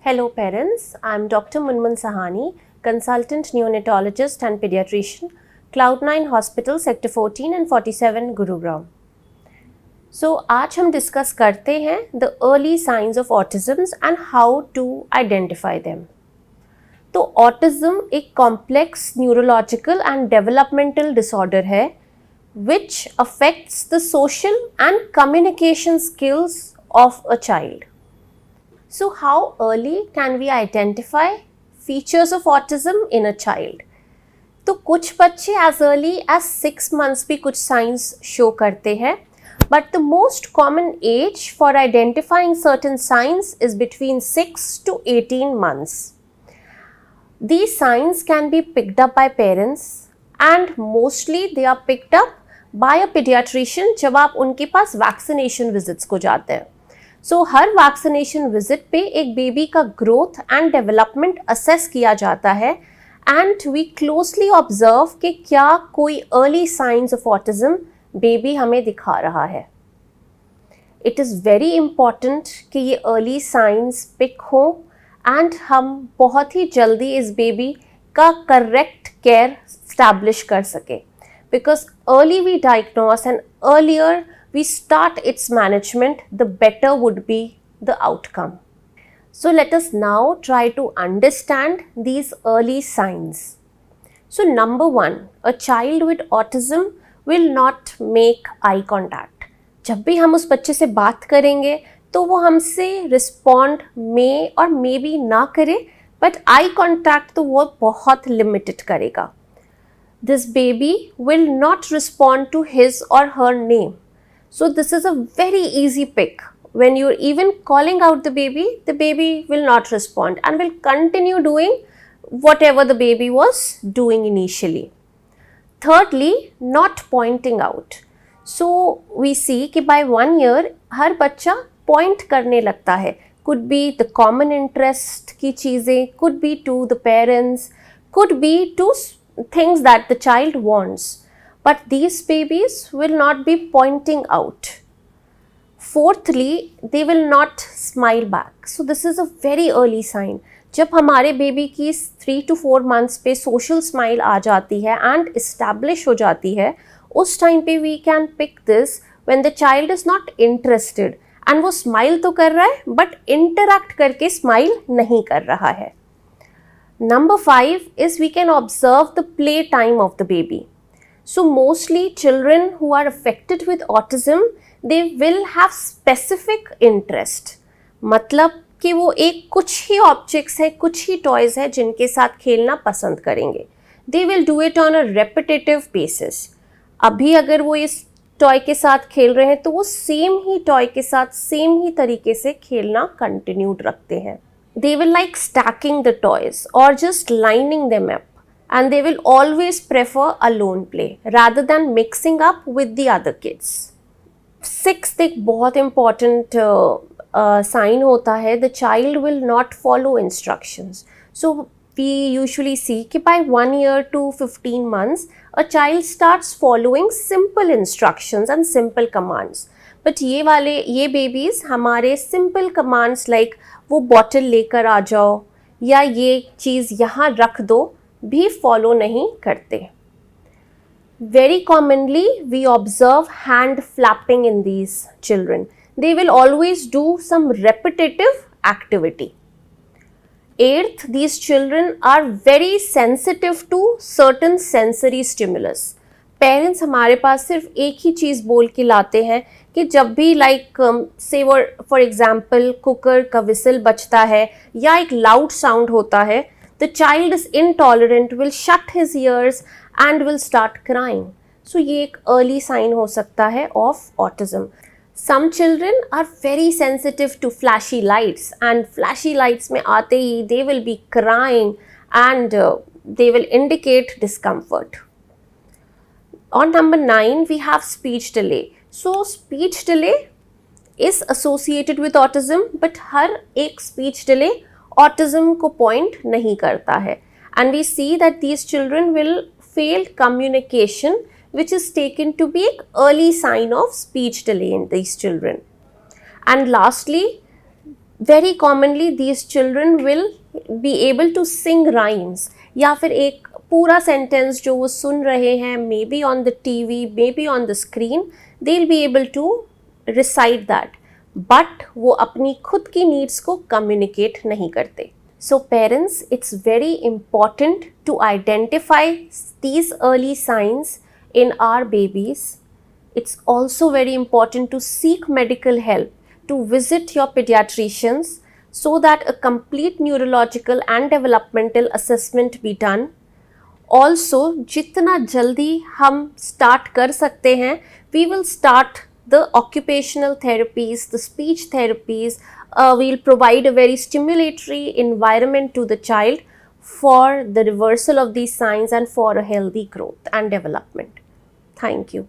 Hello parents, I am Dr. Munmun Sahani, consultant neonatologist and pediatrician, Cloud9 Hospital, Sector 14 and 47, Gurugram. So आज हम discuss करते हैं the early signs of autism and how to identify them. तो autism एक complex neurological and developmental disorder है which affects the social and communication skills of a child. So how early can we identify features of autism in a child? तो कुछ बच्चे as early as 6 months भी कुछ signs show करते हैं, but the most common age for identifying certain signs is between 6 to 18 months. These signs can be picked up by parents and mostly they are picked up by a pediatrician जब आप उनके पास vaccination visits को जाते हैं. सो हर vaccination visit पे एक baby का growth and development assess किया जाता है एंड वी क्लोजली ऑब्जर्व कि क्या कोई early signs of autism baby हमें दिखा रहा है. इट इज़ वेरी इम्पॉर्टेंट कि ये अर्ली साइंस पिक हो एंड हम बहुत ही जल्दी इस बेबी का करेक्ट केयर स्टैब्लिश कर सके, because early we diagnose and earlier we start its management, the better would be the outcome. So let us now try to understand these early signs. So number 1, a child with autism will not make eye contact. जब भी हम उस बच्चे से बात करेंगे तो वो हमसे रिस्पॉन्ड में और मे बी ना करे, बट आई कॉन्टैक्ट तो वो बहुत लिमिटेड करेगा. This baby will not respond to his or her name. So this is a very easy pick. When you're even calling out the baby will not respond and will continue doing whatever the baby was doing initially. Thirdly, not pointing out. So we see कि by 1 year हर बच्चा point करने लगता है. Could be the common interest की चीज़ें, could be to the parents, could be to things that the child wants. But these babies will not be pointing out. Fourthly, they will not smile back. So this is a very early sign. जब हमारे baby की 3 to 4 months पे social smile आ जाती है and establish हो जाती है, उस टाइम पे we can pick this when the child is not interested and वो smile तो कर रहा है but interact करके smile नहीं कर रहा है. Number 5 is we can observe the play time of the baby. So mostly children who are affected with autism, they will have specific interest. मतलब कि वो एक कुछ ही objects है, कुछ ही toys है जिनके साथ खेलना पसंद करेंगे. They will do it on a repetitive basis. अभी अगर वो इस toy के साथ खेल रहे हैं तो वो same ही toy के साथ same ही तरीके से खेलना continued रखते हैं. They will like stacking the toys or just lining them up. And they will always prefer alone play rather than mixing up with the other kids. Sixth एक बहुत important sign होता है, the child will not follow instructions. So we usually see कि by 1 year to 15 months a child starts following simple instructions and simple commands. But ये babies हमारे simple commands like वो bottle लेकर आ जाओ या ये चीज़ यहाँ रख दो भी फॉलो नहीं करते. Very commonly we observe hand flapping in these children. They will always do some repetitive activity. Eighth, these children are very sensitive to certain sensory stimulus. Parents हमारे पास सिर्फ एक ही चीज़ बोल के लाते हैं कि जब भी से फॉर एग्जाम्पल कुकर का विसल बजता है या एक लाउड साउंड होता है, the child is intolerant, will shut his ears and will start crying. So ये एक early sign हो सकता है of autism. Some children are very sensitive to flashy lights and flashy lights में आते ही they will be crying and they will indicate discomfort. On number 9 we have speech delay. So speech delay is associated with autism, but हर एक speech delay autism को point नहीं करता है. And we see that these children will fail communication which is taken to be एक early sign of speech delay in these children. And lastly very commonly these children will be able to sing rhymes, या फिर एक पूरा sentence जो वो सुन रहे हैं, maybe on the TV, maybe on the screen, they will be able to recite that, but वो अपनी खुद की नीड्स को कम्युनिकेट नहीं करते. So parents, it's very important to identify these early signs in our babies. It's also very important to seek medical help, to visit your pediatricians so that a complete neurological and developmental assessment be done. Also, जितना जल्दी हम start कर सकते हैं, we will start the occupational therapies, the speech therapies. We'll provide a very stimulatory environment to the child for the reversal of these signs and for a healthy growth and development. Thank you.